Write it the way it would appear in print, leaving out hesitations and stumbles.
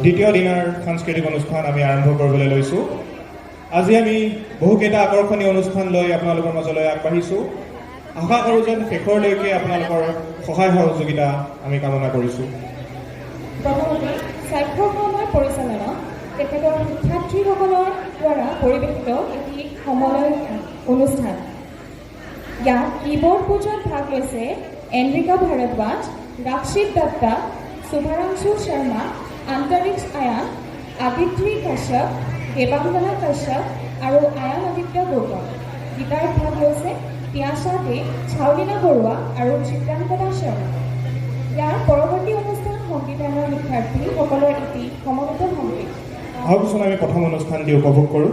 দ্বিতীয় দিনাৰ সাংস্কৃতিক অনুষ্ঠান আমি আৰম্ভ কৰিবলৈ লৈছোঁ। আজি আমি বহুকেইটা আকৰ্ষণীয় অনুষ্ঠান লৈ আপোনালোকৰ মাজলৈ আগবাঢ়িছোঁ। আশা কৰোঁ যেন শেষৰলৈকে আপোনালোকৰ সহায় সহযোগিতা আমি কামনা কৰিছোঁ। প্ৰথমতে স্বাক্ষৰখনৰ পৰিচালনা তেখেতৰ শিক্ষাৰ্থীসকলৰ দ্বাৰা পৰিৱেশিত এটি সমন্বয় অনুষ্ঠান। ইয়াত কীবৰ্ড পূজাত ভাগ লৈছে এনৰিকা ভাৰদ্বাজ, ৰাক্ষিত দত্তা, শুভাংশু শৰ্মা, আন্তৰিক্ষ আয়ান, আদিত্ৰী কাশ্যপ, দেৱাংগনা কাশ্যপ আৰু আয়ান আদিত্য গৌতম। গীটাৰত ভাগ লৈছে তিয়াশা দে, চাউলিনা বৰুৱা আৰু চিত্ৰাংকনা শৰ্মা। ইয়াৰ পৰৱৰ্তী অনুষ্ঠান সংগীতায়নৰ শিক্ষাৰ্থীসকলৰ এটি সমবেত সংগীত। আহকচোন আমি প্ৰথম অনুষ্ঠানটি উপভোগ কৰোঁ।